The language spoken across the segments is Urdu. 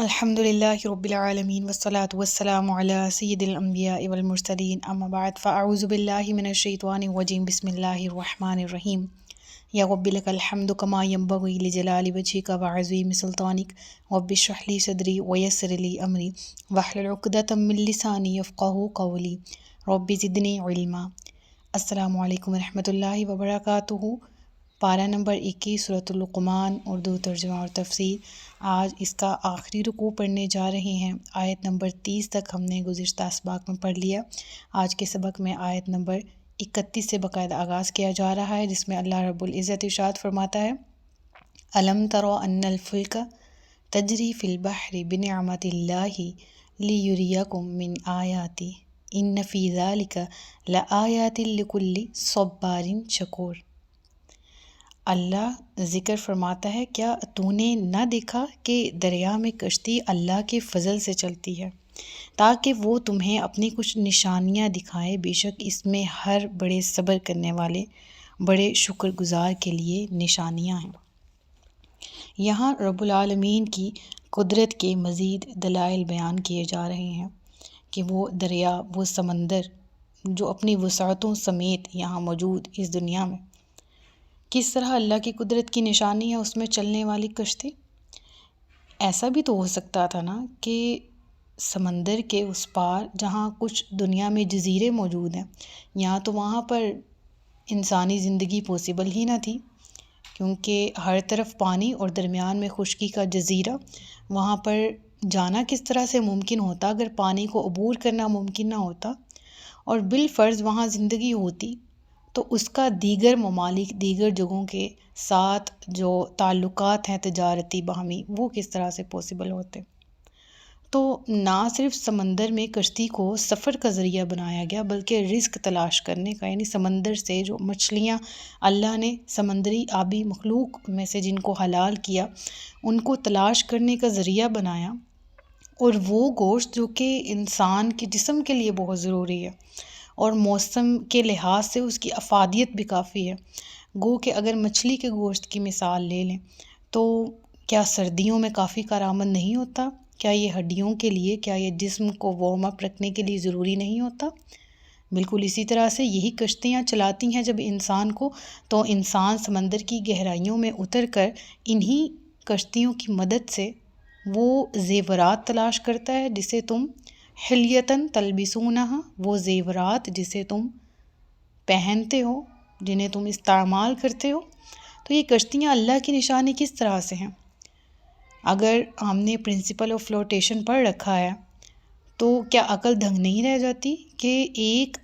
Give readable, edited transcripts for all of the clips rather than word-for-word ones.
الحمد للہ رب العالمین والصلاة والسلام علی سید الانبیاء والمرسلین اما بعد فاعوذ باللہ من الشیطان الرجیم بسم اللہ الرحمن الرحیم یا رب لک الحمد کما ینبغی لجلال وجہک وعظیم سلطانک رب اشرح لی صدری ویسر لی امری واحلل عقدۃ من لسانی یفقہوا قولی رب زدنی علما۔ السلام علیکم ورحمۃ اللہ وبرکاتہ۔ پارہ نمبر 21 سورۃ لقمان، اردو ترجمہ اور تفسیر۔ آج اس کا آخری رکوع پڑھنے جا رہے ہیں۔ آیت نمبر 30 تک ہم نے گزشتہ اسباق میں پڑھ لیا۔ آج کے سبق میں آیت نمبر 31 سے باقاعدہ آغاز کیا جا رہا ہے، جس میں اللہ رب العزت ارشاد فرماتا ہے: الم تروا ان الفلک تجری فی البحر بنعمت اللہ لیریکم من آیاتہ ان فی ذلک لآیات لکل صبار شکور۔ اللہ ذکر فرماتا ہے، کیا تو نے نہ دیکھا کہ دریا میں کشتی اللہ کے فضل سے چلتی ہے تاکہ وہ تمہیں اپنی کچھ نشانیاں دکھائے، بے شک اس میں ہر بڑے صبر کرنے والے بڑے شکر گزار کے لیے نشانیاں ہیں۔ یہاں رب العالمین کی قدرت کے مزید دلائل بیان کیے جا رہے ہیں کہ وہ دریا، وہ سمندر جو اپنی وسعتوں سمیت یہاں موجود اس دنیا میں، کس طرح اللہ کی قدرت کی نشانی ہے اس میں چلنے والی کشتی۔ ایسا بھی تو ہو سکتا تھا نا کہ سمندر کے اس پار جہاں کچھ دنیا میں جزیرے موجود ہیں، یہاں تو وہاں پر انسانی زندگی پاسبل ہی نہ تھی، کیونکہ ہر طرف پانی اور درمیان میں خشکی کا جزیرہ، وہاں پر جانا کس طرح سے ممکن ہوتا اگر پانی کو عبور کرنا ممکن نہ ہوتا، اور بالفرض وہاں زندگی ہوتی تو اس کا دیگر ممالک، دیگر جگہوں کے ساتھ جو تعلقات ہیں تجارتی باہمی، وہ کس طرح سے پاسبل ہوتے۔ تو نہ صرف سمندر میں کشتی کو سفر کا ذریعہ بنایا گیا، بلکہ رزق تلاش کرنے کا، یعنی سمندر سے جو مچھلیاں اللہ نے سمندری آبی مخلوق میں سے جن کو حلال کیا، ان کو تلاش کرنے کا ذریعہ بنایا، اور وہ گوشت جو کہ انسان کے جسم کے لیے بہت ضروری ہے اور موسم کے لحاظ سے اس کی افادیت بھی کافی ہے۔ گو کہ اگر مچھلی کے گوشت کی مثال لے لیں تو کیا سردیوں میں کافی کارآمد نہیں ہوتا؟ کیا یہ ہڈیوں کے لیے، کیا یہ جسم کو وارم اپ رکھنے کے لیے ضروری نہیں ہوتا؟ بالکل اسی طرح سے یہی کشتیاں چلاتی ہیں جب انسان کو، تو انسان سمندر کی گہرائیوں میں اتر کر انہی کشتیوں کی مدد سے وہ زیورات تلاش کرتا ہے جسے تم حلیتاً تلبسونہا، وہ زیورات جسے تم پہنتے ہو، جنہیں تم استعمال کرتے ہو۔ تو یہ کشتیاں اللہ کی نشانی کس طرح سے ہیں؟ اگر ہم نے پرنسپل آف فلوٹیشن پڑھ رکھا ہے تو کیا عقل دنگ نہیں رہ جاتی کہ ایک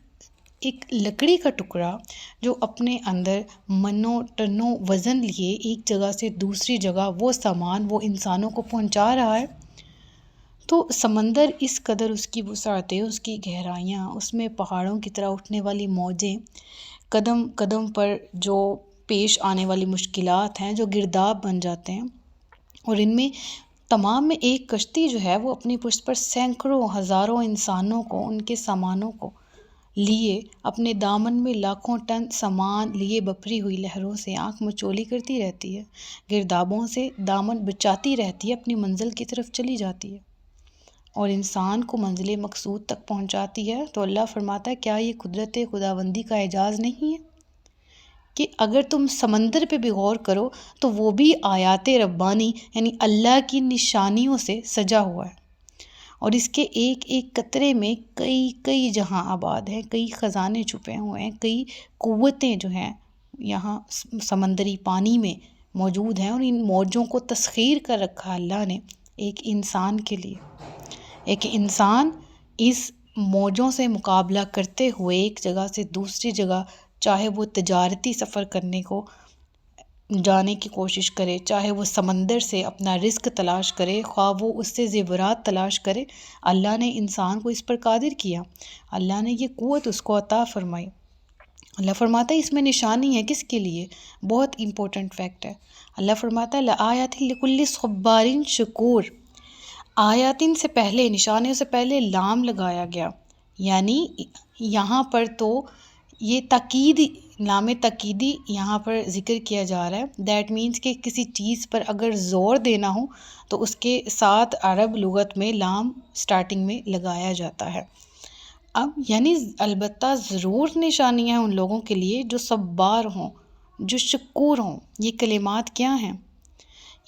لکڑی کا ٹکڑا جو اپنے اندر منوں ٹنوں وزن لیے ایک جگہ سے دوسری جگہ وہ سامان وہ انسانوں کو پہنچا رہا ہے، تو سمندر اس قدر اس کی وسعتیں، اس کی گہرائیاں، اس میں پہاڑوں کی طرح اٹھنے والی موجیں، قدم قدم پر جو پیش آنے والی مشکلات ہیں جو گرداب بن جاتے ہیں، اور ان میں تمام میں ایک کشتی جو ہے وہ اپنی پشت پر سینکڑوں ہزاروں انسانوں کو، ان کے سامانوں کو لیے، اپنے دامن میں لاکھوں ٹن سامان لیے بپھری ہوئی لہروں سے آنکھ مچولی کرتی رہتی ہے، گردابوں سے دامن بچاتی رہتی ہے، اپنی منزل کی طرف چلی جاتی ہے اور انسان کو منزل مقصود تک پہنچاتی ہے۔ تو اللہ فرماتا ہے، کیا یہ قدرت خداوندی کا اعجاز نہیں ہے کہ اگر تم سمندر پہ بھی غور کرو تو وہ بھی آیات ربانی یعنی اللہ کی نشانیوں سے سجا ہوا ہے، اور اس کے ایک ایک قطرے میں کئی جہاں آباد ہیں، کئی خزانے چھپے ہوئے ہیں، کئی قوتیں جو ہیں یہاں سمندری پانی میں موجود ہیں، اور ان موجوں کو تسخیر کر رکھا اللہ نے ایک انسان کے لیے۔ ایک انسان اس موجوں سے مقابلہ کرتے ہوئے ایک جگہ سے دوسری جگہ، چاہے وہ تجارتی سفر کرنے کو جانے کی کوشش کرے، چاہے وہ سمندر سے اپنا رزق تلاش کرے، خواہ وہ اس سے زیورات تلاش کرے، اللہ نے انسان کو اس پر قادر کیا، اللہ نے یہ قوت اس کو عطا فرمائی۔ اللہ فرماتا ہے اس میں نشانی ہے، کس کے لیے؟ بہت امپورٹنٹ فیکٹ ہے۔ اللہ فرماتا ہے لآیات لکل صبار شکور۔ آیاتن سے پہلے، نشانیوں سے پہلے لام لگایا گیا، یعنی یہاں پر تو یہ تاکید لام تقیدی یہاں پر ذکر کیا جا رہا ہے، دیٹ مینس کہ کسی چیز پر اگر زور دینا ہو تو اس کے ساتھ عرب لغت میں لام سٹارٹنگ میں لگایا جاتا ہے۔ اب یعنی البتہ ضرور نشانیاں ہیں ان لوگوں کے لیے جو صبار ہوں، جو شکور ہوں۔ یہ کلمات کیا ہیں؟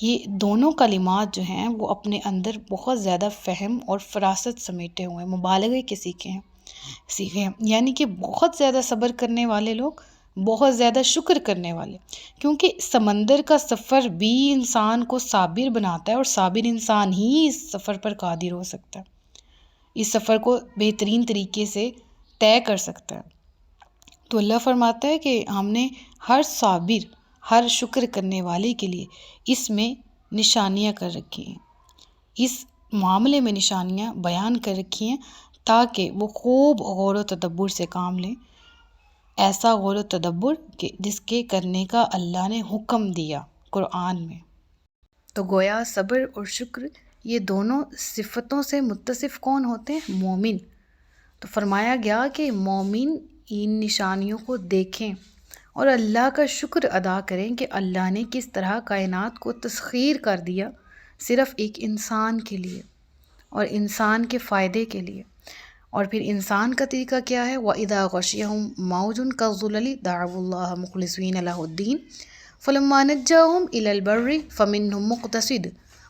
یہ دونوں کلمات جو ہیں وہ اپنے اندر بہت زیادہ فہم اور فراست سمیٹے ہوئے ہیں، مبالغے کے سیکھے ہیں، یعنی کہ بہت زیادہ صبر کرنے والے لوگ، بہت زیادہ شکر کرنے والے، کیونکہ سمندر کا سفر بھی انسان کو صابر بناتا ہے، اور صابر انسان ہی اس سفر پر قادر ہو سکتا ہے، اس سفر کو بہترین طریقے سے طے کر سکتا ہے۔ تو اللہ فرماتا ہے کہ ہم نے ہر صابر، ہر شکر کرنے والے کے لیے اس میں نشانیاں کر رکھی ہیں، اس معاملے میں نشانیاں بیان کر رکھی ہیں تاکہ وہ خوب غور و تدبر سے کام لیں، ایسا غور و تدبر کہ جس کے کرنے کا اللہ نے حکم دیا قرآن میں۔ تو گویا صبر اور شکر یہ دونوں صفتوں سے متصف کون ہوتے ہیں؟ مومن۔ تو فرمایا گیا کہ مومن ان نشانیوں کو دیکھیں اور اللہ کا شکر ادا کریں کہ اللہ نے کس طرح کائنات کو تسخیر کر دیا صرف ایک انسان کے لیے اور انسان کے فائدے کے لیے۔ اور پھر انسان کا طریقہ کیا ہے؟ وَإِذَا غَشِيَهُمْ مَوْجٌ كَالظُّلَلِ دَعَوُا اللَّهَ مُخْلِصِينَ لَهُ الدِّينَ فَلَمَّا نَجَّاهُمْ إِلَى الْبَرِّ فَمِنْهُمْ مُقْتَصِدٌ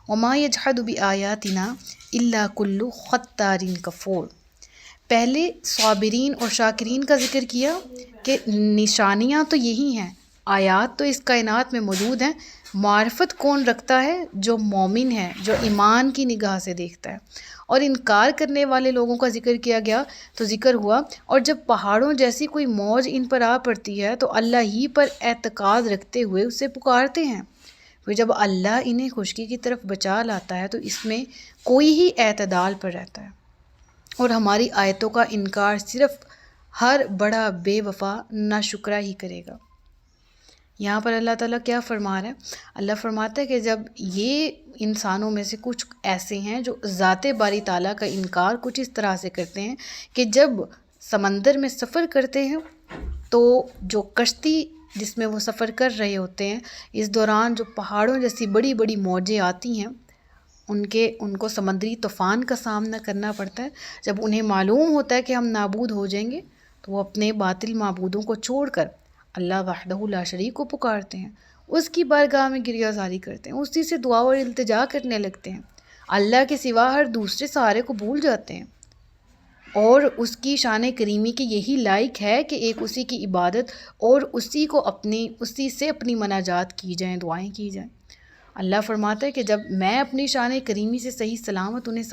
وَمَا يَجْحَدُ بِآيَاتِنَا إِلَّا كُلُّ خَتَّارٍ كَفُورٍ۔ پہلے صابرین اور شاکرین کا ذکر کیا کہ نشانیاں تو یہی ہیں، آیات تو اس کائنات میں موجود ہیں، معرفت کون رکھتا ہے؟ جو مومن ہے، جو ایمان کی نگاہ سے دیکھتا ہے۔ اور انکار کرنے والے لوگوں کا ذکر کیا گیا تو ذکر ہوا، اور جب پہاڑوں جیسی کوئی موج ان پر آ پڑتی ہے تو اللہ ہی پر اعتقاد رکھتے ہوئے اسے پکارتے ہیں، پھر جب اللہ انہیں خشکی کی طرف بچا لاتا ہے تو اس میں کوئی ہی اعتدال پر رہتا ہے۔ اور ہماری آیتوں کا انکار صرف ہر بڑا بے وفا ناشکرا ہی کرے گا۔ یہاں پر اللہ تعالیٰ کیا فرما رہا ہے؟ اللہ فرماتا ہے کہ جب یہ انسانوں میں سے کچھ ایسے ہیں جو ذات باری تعالیٰ کا انکار کچھ اس طرح سے کرتے ہیں کہ جب سمندر میں سفر کرتے ہیں تو جو کشتی جس میں وہ سفر کر رہے ہوتے ہیں، اس دوران جو پہاڑوں جیسی بڑی بڑی موجیں آتی ہیں، ان کو سمندری طوفان کا سامنا کرنا پڑتا ہے۔ جب انہیں معلوم ہوتا ہے کہ ہم نابود ہو جائیں گے تو وہ اپنے باطل معبودوں کو چھوڑ کر اللہ وحدہ لا شریک کو پکارتے ہیں، اس کی بارگاہ میں گریہ زاری کرتے ہیں، اسی سے دعا اور التجا کرنے لگتے ہیں، اللہ کے سوا ہر دوسرے سہارے کو بھول جاتے ہیں، اور اس کی شان کریمی کے یہی لائق ہے کہ ایک اسی کی عبادت اور اسی سے اپنی مناجات کی جائیں، دعائیں کی جائیں۔ اللہ فرماتا ہے کہ جب میں اپنی شان کریمی سے صحیح سلامت انہیں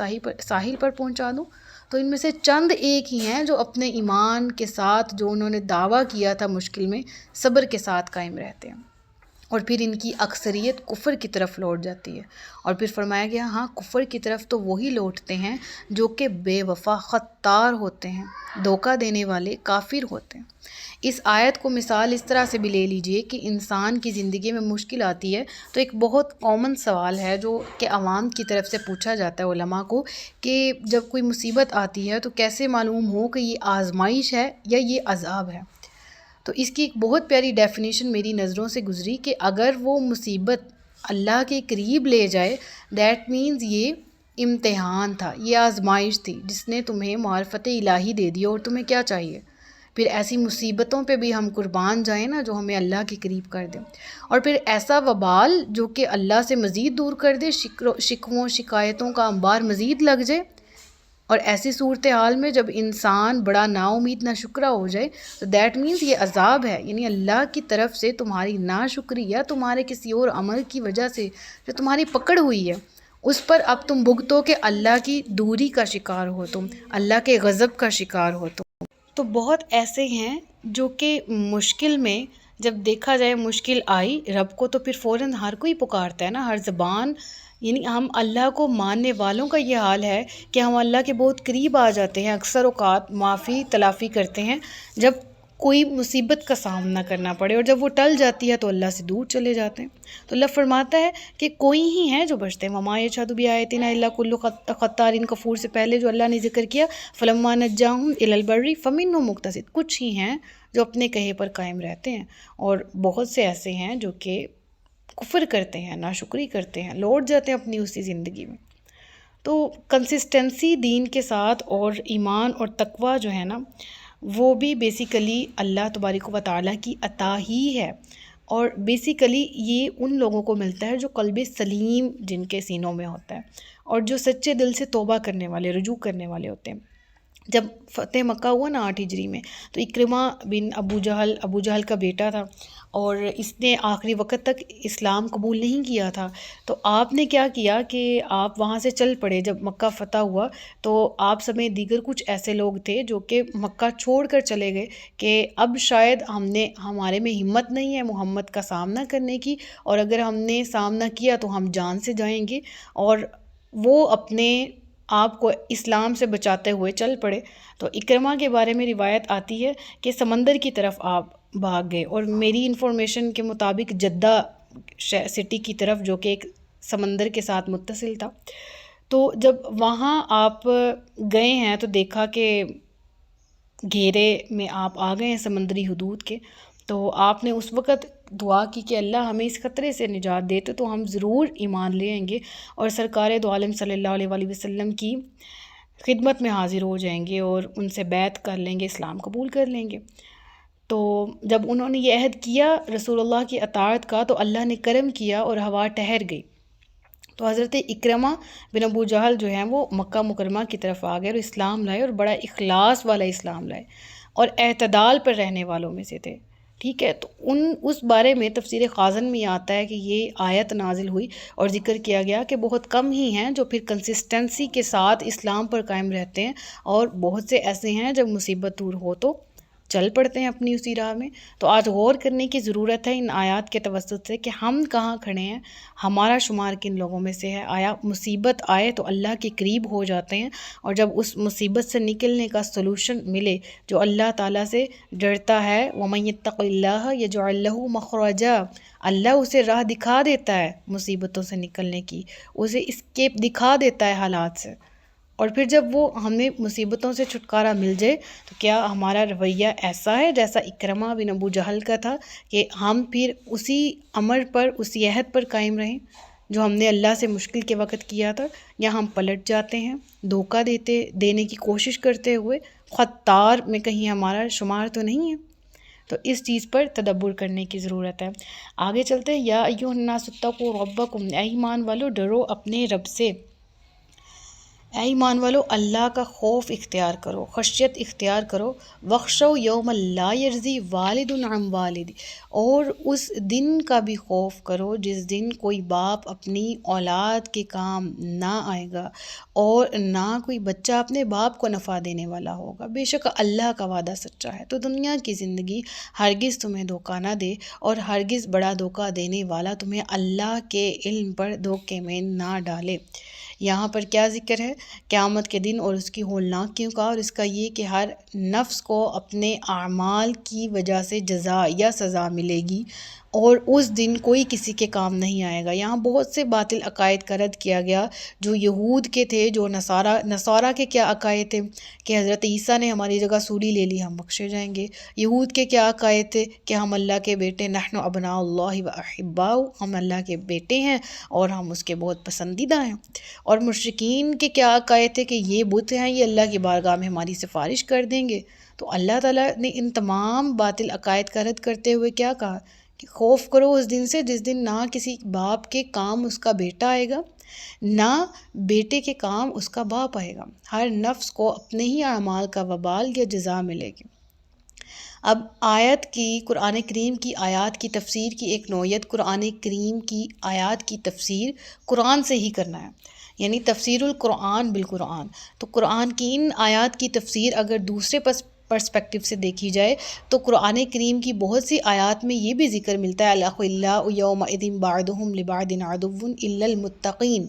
ساحل پر پہنچا دوں تو ان میں سے چند ایک ہی ہیں جو اپنے ایمان کے ساتھ جو انہوں نے دعویٰ کیا تھا مشکل میں صبر کے ساتھ قائم رہتے ہیں، اور پھر ان کی اکثریت کفر کی طرف لوٹ جاتی ہے۔ اور پھر فرمایا گیا ہاں کفر کی طرف تو وہی لوٹتے ہیں جو کہ بے وفا خطار ہوتے ہیں، دھوکہ دینے والے کافر ہوتے ہیں۔ اس آیت کو مثال اس طرح سے بھی لے لیجئے کہ انسان کی زندگی میں مشکل آتی ہے تو ایک بہت کامن سوال ہے جو کہ عوام کی طرف سے پوچھا جاتا ہے علماء کو کہ جب کوئی مصیبت آتی ہے تو کیسے معلوم ہو کہ یہ آزمائش ہے یا یہ عذاب ہے؟ تو اس کی ایک بہت پیاری ڈیفینیشن میری نظروں سے گزری کہ اگر وہ مصیبت اللہ کے قریب لے جائے دیٹ مینز یہ امتحان تھا، یہ آزمائش تھی جس نے تمہیں معرفت الہی دے دی، اور تمہیں کیا چاہیے؟ پھر ایسی مصیبتوں پہ بھی ہم قربان جائیں نا جو ہمیں اللہ کے قریب کر دیں، اور پھر ایسا وبال جو کہ اللہ سے مزید دور کر دے، شکووں شکایتوں کا انبار مزید لگ جائے، اور ایسی صورتحال میں جب انسان بڑا نا امید نہ شکرا ہو جائے تو دیٹ مینز یہ عذاب ہے، یعنی اللہ کی طرف سے تمہاری ناشکری یا تمہارے کسی اور عمل کی وجہ سے جو تمہاری پکڑ ہوئی ہے اس پر اب تم بھگتو کہ اللہ کی دوری کا شکار ہو، تم اللہ کے غضب کا شکار ہو تم۔ تو بہت ایسے ہیں جو کہ مشکل میں جب دیکھا جائے مشکل آئی رب کو تو پھر فوراً ہر کوئی پکارتا ہے نا، ہر زبان، یعنی ہم اللہ کو ماننے والوں کا یہ حال ہے کہ ہم اللہ کے بہت قریب آ جاتے ہیں، اکثر اوقات معافی تلافی کرتے ہیں جب کوئی مصیبت کا سامنا کرنا پڑے، اور جب وہ ٹل جاتی ہے تو اللہ سے دور چلے جاتے ہیں۔ تو اللہ فرماتا ہے کہ کوئی ہی ہیں جو بچتے ہیں، وَمَا يَجْحَدُ بِآيَاتِنَا إِلَّا كُلُّ خَتَّارٍ کفور سے پہلے جو اللہ نے ذکر کیا، فَلَمَّا نَجَّاهُمْ إِلَى الْبَرِّ فَمِنْهُمْ مُقْتَصِدٌ، کچھ ہی ہیں جو اپنے کہے پر قائم رہتے ہیں، اور بہت سے ایسے ہیں جو کہ کفر کرتے ہیں، ناشکری کرتے ہیں، لوٹ جاتے ہیں اپنی اسی زندگی میں۔ تو کنسسٹنسی دین کے ساتھ اور ایمان اور تقوی جو ہے نا، وہ بھی بیسیکلی اللہ تبارک و تعالیٰ کی عطا ہی ہے، اور بیسیکلی یہ ان لوگوں کو ملتا ہے جو قلب سلیم جن کے سینوں میں ہوتا ہے، اور جو سچے دل سے توبہ کرنے والے، رجوع کرنے والے ہوتے ہیں۔ جب فتح مکہ ہوا نا 8 ہجری میں، تو اکرمہ بن ابو جہل کا بیٹا تھا، اور اس نے آخری وقت تک اسلام قبول نہیں کیا تھا۔ تو آپ نے کیا کیا کہ آپ وہاں سے چل پڑے۔ جب مکہ فتح ہوا تو آپ سمیت دیگر کچھ ایسے لوگ تھے جو کہ مکہ چھوڑ کر چلے گئے کہ اب شاید ہمارے میں ہمت نہیں ہے محمد کا سامنا کرنے کی، اور اگر ہم نے سامنا کیا تو ہم جان سے جائیں گے، اور وہ اپنے آپ کو اسلام سے بچاتے ہوئے چل پڑے۔ تو اکرمہ کے بارے میں روایت آتی ہے کہ سمندر کی طرف آپ بھاگ گئے، اور میری انفارمیشن کے مطابق جدہ سٹی کی طرف، جو کہ ایک سمندر کے ساتھ متصل تھا۔ تو جب وہاں آپ گئے ہیں تو دیکھا کہ گھیرے میں آپ آ گئے ہیں سمندری حدود کے، تو آپ نے اس وقت دعا کی کہ اللہ ہمیں اس خطرے سے نجات دیتے تو ہم ضرور ایمان لے آئیں گے، اور سرکار دو عالم صلی اللہ علیہ وآلہ وسلم کی خدمت میں حاضر ہو جائیں گے، اور ان سے بیعت کر لیں گے، اسلام قبول کر لیں گے۔ تو جب انہوں نے یہ عہد کیا رسول اللہ کی اطاعت کا، تو اللہ نے کرم کیا اور ہوا ٹھہر گئی۔ تو حضرت اکرمہ بن ابو جہل جو ہیں وہ مکہ مکرمہ کی طرف آ گئے اور اسلام لائے، اور بڑا اخلاص والا اسلام لائے، اور اعتدال پر رہنے والوں میں سے تھے۔ ٹھیک ہے، تو اس بارے میں تفسیر خازن میں آتا ہے کہ یہ آیت نازل ہوئی اور ذکر کیا گیا کہ بہت کم ہی ہیں جو پھر کنسسٹنسی کے ساتھ اسلام پر قائم رہتے ہیں، اور بہت سے ایسے ہیں جب مصیبت دور ہو تو چل پڑتے ہیں اپنی اسی راہ میں۔ تو آج غور کرنے کی ضرورت ہے ان آیات کے توسط سے کہ ہم کہاں کھڑے ہیں، ہمارا شمار کن لوگوں میں سے ہے۔ آیا مصیبت آئے تو اللہ کے قریب ہو جاتے ہیں، اور جب اس مصیبت سے نکلنے کا سلوشن ملے، جو اللہ تعالیٰ سے ڈرتا ہے، وَمَن يَتَّقِ اللَّهَ يَجْعَل لَّهُ مَخْرَجًا، اللہ اسے راہ دکھا دیتا ہے مصیبتوں سے نکلنے کی، اسے اسکیپ دکھا دیتا ہے حالات سے۔ اور پھر جب وہ ہمیں مصیبتوں سے چھٹکارا مل جائے تو کیا ہمارا رویہ ایسا ہے جیسا اکرمہ بن ابو جہل کا تھا کہ ہم پھر اسی امر پر، اسی عہد پر قائم رہیں جو ہم نے اللہ سے مشکل کے وقت کیا تھا، یا ہم پلٹ جاتے ہیں دھوکہ دینے کی کوشش کرتے ہوئے؟ خطار میں کہیں ہمارا شمار تو نہیں ہے؟ تو اس چیز پر تدبر کرنے کی ضرورت ہے۔ آگے چلتے ہیں، یا ایھا الناس اتقوا ربکم، اے ایمان والو ڈرو اپنے رب سے، اے ایمان والو اللہ کا خوف اختیار کرو، خشیت اختیار کرو، وخشوا یوما لا یجزی والد عن والد، اور اس دن کا بھی خوف کرو جس دن کوئی باپ اپنی اولاد کے کام نہ آئے گا، اور نہ کوئی بچہ اپنے باپ کو نفع دینے والا ہوگا۔ بے شک اللہ کا وعدہ سچا ہے۔ تو دنیا کی زندگی ہرگز تمہیں دھوکہ نہ دے، اور ہرگز بڑا دھوکہ دینے والا تمہیں اللہ کے علم پر دھوکے میں نہ ڈالے۔ یہاں پر کیا ذکر ہے؟ قیامت کے دن اور اس کی ہولناکیوں کا، اور اس کا یہ کہ ہر نفس کو اپنے اعمال کی وجہ سے جزا یا سزا ملے گی، اور اس دن کوئی کسی کے کام نہیں آئے گا۔ یہاں بہت سے باطل عقائد کا رد کیا گیا جو یہود کے تھے، جو نصارہ کے کیا عقائد تھے کہ حضرت عیسیٰ نے ہماری جگہ سولی لے لی، ہم بخشے جائیں گے۔ یہود کے کیا عقائد تھے کہ ہم اللہ کے بیٹے، نحن ابناء اللہ و احباؤ، ہم اللہ کے بیٹے ہیں اور ہم اس کے بہت پسندیدہ ہیں۔ اور مشرکین کے کیا عقائد تھے کہ یہ بت ہیں، یہ اللہ کی بارگاہ میں ہماری سفارش کر دیں گے۔ تو اللہ تعالیٰ نے ان تمام باطل عقائد کا رد کرتے ہوئے کیا کہا کہ خوف کرو اس دن سے جس دن نہ کسی باپ کے کام اس کا بیٹا آئے گا، نہ بیٹے کے کام اس کا باپ آئے گا۔ ہر نفس کو اپنے ہی اعمال کا وبال یا جزا ملے گی۔ اب قرآن کریم کی آیات کی تفسیر کی ایک نوعیت، قرآن کریم کی آیات کی تفسیر قرآن سے ہی کرنا ہے، یعنی تفسیر القرآن بالقرآن۔ تو قرآن کی ان آیات کی تفسیر اگر دوسرے پرسپیکٹیو سے دیکھی جائے تو قرآن کریم کی بہت سی آیات میں یہ بھی ذکر ملتا ہے، الاخلاء یومئذ بعضهم لبعض عدو الا المتقین،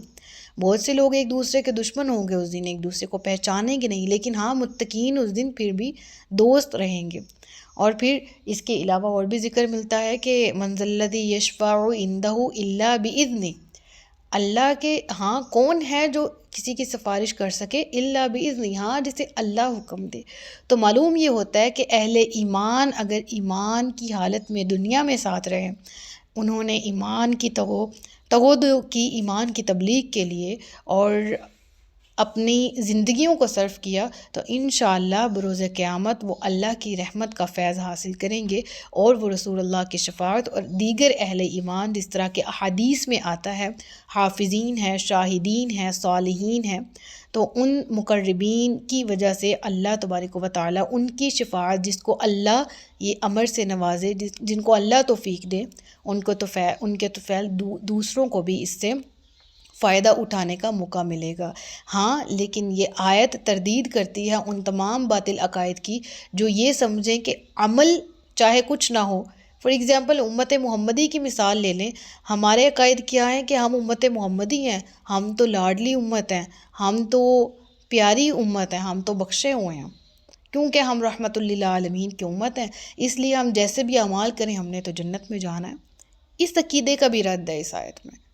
بہت سے لوگ ایک دوسرے کے دشمن ہوں گے اس دن، ایک دوسرے کو پہچانیں گے نہیں، لیکن ہاں متقین اس دن پھر بھی دوست رہیں گے۔ اور پھر اس کے علاوہ اور بھی ذکر ملتا ہے کہ من ذا الذی یشفع عنده الا باذنہ، اللہ کے ہاں کون ہے جو کسی کی سفارش کر سکے الا باذن، ہاں جسے اللہ حکم دے۔ تو معلوم یہ ہوتا ہے کہ اہل ایمان اگر ایمان کی حالت میں دنیا میں ساتھ رہیں، انہوں نے ایمان کی تغود کی، ایمان کی تبلیغ کے لیے، اور اپنی زندگیوں کو صرف کیا، تو انشاءاللہ بروز قیامت وہ اللہ کی رحمت کا فیض حاصل کریں گے، اور وہ رسول اللہ کی شفاعت اور دیگر اہل ایمان جس طرح کے احادیث میں آتا ہے، حافظین ہیں، شاہدین ہیں، صالحین ہیں، تو ان مقربین کی وجہ سے اللہ تبارک و تعالیٰ ان کی شفاعت، جس کو اللہ یہ امر سے نوازے، جن کو اللہ توفیق دے، ان کے توفیل دوسروں کو بھی اس سے فائدہ اٹھانے کا موقع ملے گا۔ ہاں لیکن یہ آیت تردید کرتی ہے ان تمام باطل عقائد کی جو یہ سمجھیں کہ عمل چاہے کچھ نہ ہو۔ فار ایگزامپل امت محمدی کی مثال لے لیں، ہمارے عقائد کیا ہیں کہ ہم امت محمدی ہیں، ہم تو لاڈلی امت ہیں، ہم تو پیاری امت ہیں، ہم تو بخشے ہوئے ہیں، کیونکہ ہم رحمت للعالمین کی امت ہیں، اس لیے ہم جیسے بھی اعمال کریں ہم نے تو جنت میں جانا ہے۔ اس عقیدے کا بھی رد ہے اس آیت میں۔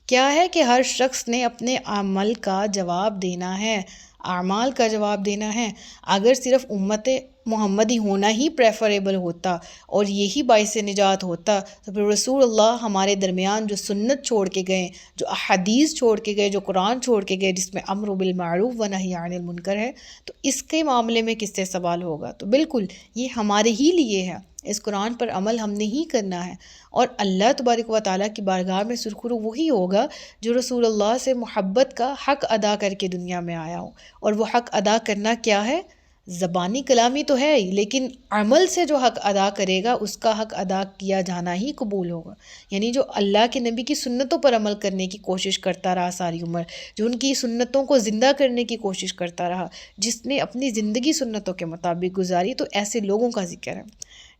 کیا ہے کہ ہر شخص نے اپنے عمل کا جواب دینا ہے، اعمال کا جواب دینا ہے۔ اگر صرف امت محمدی ہونا ہی پریفریبل ہوتا اور یہی باعث نجات ہوتا، تو پھر رسول اللہ ہمارے درمیان جو سنت چھوڑ کے گئے، جو احادیث چھوڑ کے گئے، جو قرآن چھوڑ کے گئے، جس میں امر بالمعروف و نہی عن المنکر ہے، تو اس کے معاملے میں کس سے سوال ہوگا؟ تو بالکل یہ ہمارے ہی لیے ہے، اس قرآن پر عمل ہم نے ہی کرنا ہے، اور اللہ تبارک و تعالیٰ کی بارگاہ میں سرخرو وہی ہوگا جو رسول اللہ سے محبت کا حق ادا کر کے دنیا میں آیا ہو۔ اور وہ حق ادا کرنا کیا ہے؟ زبانی کلامی تو ہے ہی، لیکن عمل سے جو حق ادا کرے گا اس کا حق ادا کیا جانا ہی قبول ہوگا۔ یعنی جو اللہ کے نبی کی سنتوں پر عمل کرنے کی کوشش کرتا رہا ساری عمر، جو ان کی سنتوں کو زندہ کرنے کی کوشش کرتا رہا، جس نے اپنی زندگی سنتوں کے مطابق گزاری، تو ایسے لوگوں کا ذکر ہے۔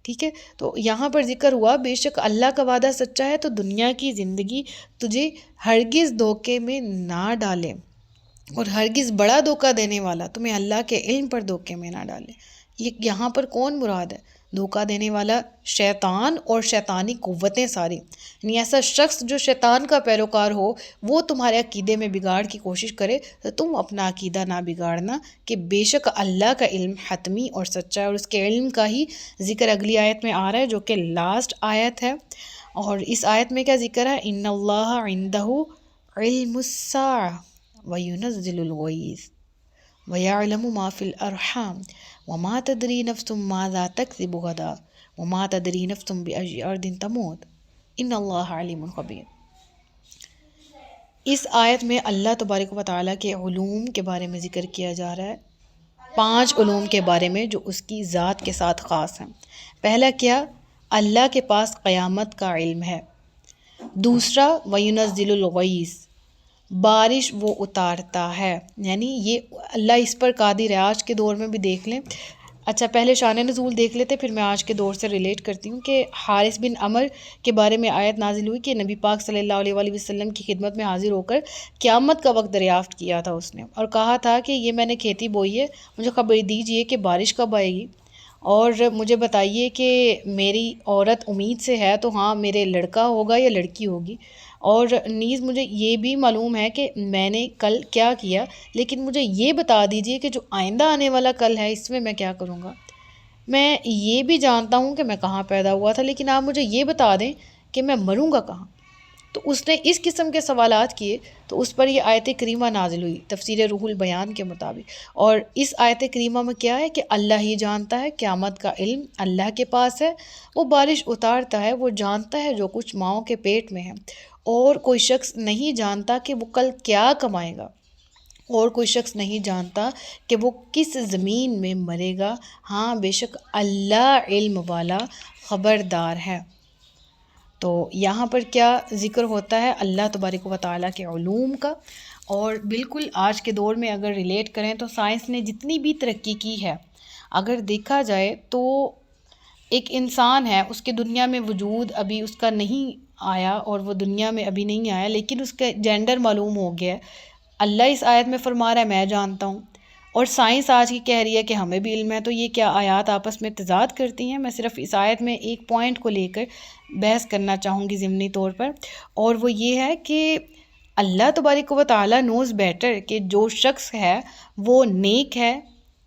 ٹھیک ہے، تو یہاں پر ذکر ہوا بے شک اللہ کا وعدہ سچا ہے، تو دنیا کی زندگی تجھے ہرگز دھوکے میں نہ ڈالے، اور ہرگز بڑا دھوکہ دینے والا تمہیں اللہ کے علم پر دھوکے میں نہ ڈالے۔ یہاں پر کون مراد ہے؟ دھوکہ دینے والا شیطان اور شیطانی قوتیں ساری، یعنی ایسا شخص جو شیطان کا پیروکار ہو، وہ تمہارے عقیدے میں بگاڑ کی کوشش کرے، تو تم اپنا عقیدہ نہ بگاڑنا کہ بے شک اللہ کا علم حتمی اور سچا ہے، اور اس کے علم کا ہی ذکر اگلی آیت میں آ رہا ہے جو کہ لاسٹ آیت ہے۔ اور اس آیت میں کیا ذکر ہے؟ ان اللہ عندہ علم الساعہ وینزل الغیث وَيَعْلَمُ مَا فِي الْأَرْحَامِ وَمَا تَدْرِي نَفْسٌ مَاذَا تَكْسِبُ غَدًا وَمَا تَدْرِي نَفْسٌ بِأَيِّ أَرْضٍ تَمُوتُ إِنَّ اللَّهَ عَلِيمٌ خَبِيرٌ۔ اس آیت میں اللہ تبارک و تعالیٰ کے علوم کے بارے میں ذکر کیا جا رہا ہے، 5 علوم کے بارے میں جو اس کی ذات کے ساتھ خاص ہیں۔ پہلا کیا؟ اللہ کے پاس قیامت کا علم ہے۔ دوسرا وَيُنَزِّلُ الْغَيْثَ، بارش وہ اتارتا ہے، یعنی یہ اللہ اس پر قادر ہے۔ آج کے دور میں بھی دیکھ لیں، اچھا پہلے شان نزول دیکھ لیتے، پھر میں آج کے دور سے ریلیٹ کرتی ہوں کہ حارث بن عمر کے بارے میں آیت نازل ہوئی کہ نبی پاک صلی اللہ علیہ وآلہ وسلم کی خدمت میں حاضر ہو کر قیامت کا وقت دریافت کیا تھا اس نے، اور کہا تھا کہ یہ میں نے کھیتی بوئی ہے، مجھے خبر دیجئے کہ بارش کب آئے گی، اور مجھے بتائیے کہ میری عورت امید سے ہے تو ہاں میرے لڑکا ہوگا یا لڑکی ہوگی، اور نیز مجھے یہ بھی معلوم ہے کہ میں نے کل کیا کیا، لیکن مجھے یہ بتا دیجئے کہ جو آئندہ آنے والا کل ہے اس میں کیا کروں گا۔ میں یہ بھی جانتا ہوں کہ میں کہاں پیدا ہوا تھا، لیکن آپ مجھے یہ بتا دیں کہ میں مروں گا کہاں۔ تو اس نے اس قسم کے سوالات کیے، تو اس پر یہ آیت کریمہ نازل ہوئی تفسیر روح البیان کے مطابق۔ اور اس آیت کریمہ میں کیا ہے کہ اللہ ہی جانتا ہے، قیامت کا علم اللہ کے پاس ہے، وہ بارش اتارتا ہے، وہ جانتا ہے جو کچھ ماؤں کے پیٹ میں ہے، اور کوئی شخص نہیں جانتا کہ وہ کل کیا کمائے گا، اور کوئی شخص نہیں جانتا کہ وہ کس زمین میں مرے گا، ہاں بے شک اللہ علم والا خبردار ہے۔ تو یہاں پر کیا ذکر ہوتا ہے؟ اللہ تبارک و تعالیٰ کے علوم کا۔ اور بالکل آج کے دور میں اگر ریلیٹ کریں تو سائنس نے جتنی بھی ترقی کی ہے، اگر دیکھا جائے تو ایک انسان ہے، اس کے دنیا میں وجود ابھی اس کا نہیں آیا، اور وہ دنیا میں ابھی نہیں آیا، لیکن اس کا جینڈر معلوم ہو گیا ہے۔ اللہ اس آیت میں فرما رہا ہے میں جانتا ہوں، اور سائنس آج کی کہہ رہی ہے کہ ہمیں بھی علم ہے، تو یہ کیا آیات آپس میں تضاد کرتی ہیں؟ میں صرف اس آیت میں ایک پوائنٹ کو لے کر بحث کرنا چاہوں گی ضمنی طور پر، اور وہ یہ ہے کہ اللہ تبارک و تعالیٰ نوز بیٹر کہ جو شخص ہے وہ نیک ہے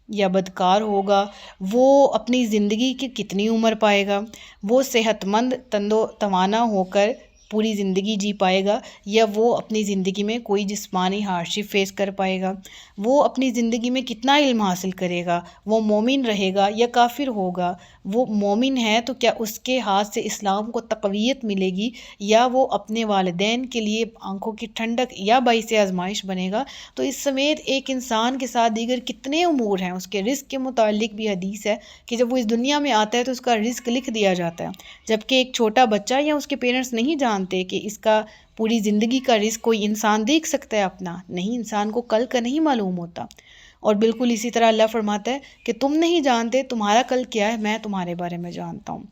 یا بدکار ہوگا، وہ اپنی زندگی کی کتنی عمر پائے گا، وہ صحت مند تند و توانا ہو کر پوری زندگی جی پائے گا، یا وہ اپنی زندگی میں کوئی جسمانی ہارڈشپ فیس کر پائے گا، وہ اپنی زندگی میں کتنا علم حاصل کرے گا، وہ مومن رہے گا یا کافر ہوگا، وہ مومن ہے تو کیا اس کے ہاتھ سے اسلام کو تقویت ملے گی، یا وہ اپنے والدین کے لیے آنکھوں کی ٹھنڈک یا باعث آزمائش بنے گا۔ تو اس سمیت ایک انسان کے ساتھ دیگر کتنے امور ہیں، اس کے رزق کے متعلق بھی حدیث ہے کہ جب وہ اس دنیا میں آتا ہے تو اس کا رزق لکھ دیا جاتا ہے، جبکہ ایک چھوٹا بچہ یا اس کے پیرنٹس نہیں جانتے کہ اس کا پوری زندگی کا رزق کوئی انسان دیکھ سکتا ہے اپنا، نہیں، انسان کو کل کا نہیں معلوم ہوتا۔ اور بالکل اسی طرح اللہ فرماتا ہے کہ تم نہیں جانتے تمہارا کل کیا ہے، میں تمہارے بارے میں جانتا ہوں۔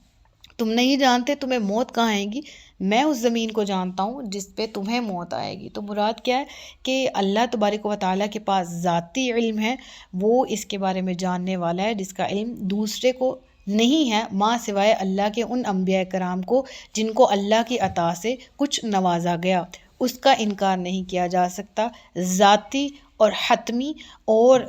تم نہیں جانتے تمہیں موت کہاں آئے گی، میں اس زمین کو جانتا ہوں جس پہ تمہیں موت آئے گی۔ تو مراد کیا ہے کہ اللہ تبارک و تعالیٰ کے پاس ذاتی علم ہے، وہ اس کے بارے میں جاننے والا ہے جس کا علم دوسرے کو نہیں ہے، ماں سوائے اللہ کے ان انبیاء کرام کو جن کو اللہ کی عطا سے کچھ نوازا گیا، اس کا انکار نہیں کیا جا سکتا۔ ذاتی اور حتمی اور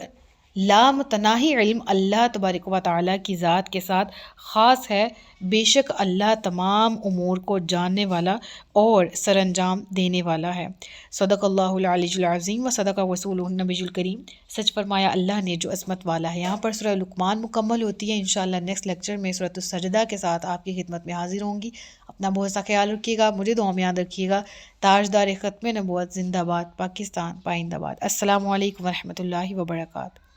لامتناہی علم اللہ تبارک و تعالیٰ کی ذات کے ساتھ خاص ہے، بے شک اللہ تمام امور کو جاننے والا اور سر انجام دینے والا ہے۔ صدق اللہ العلی العظیم و صدق رسولہ النبی الکریم۔ سچ فرمایا اللہ نے جو عظمت والا ہے۔ یہاں پر سورہ لقمان مکمل ہوتی ہے۔ انشاءاللہ نیکسٹ لیکچر میں سورۃ السجدہ کے ساتھ آپ کی خدمت میں حاضر ہوں گی۔ اپنا بہت سا خیال رکھیے گا، مجھے دعا میں یاد رکھیے گا۔ تاجدار ختم نبوت زندہ باد، پاکستان پائندہ باد۔ السلام علیکم ورحمۃ اللہ وبرکاتہ۔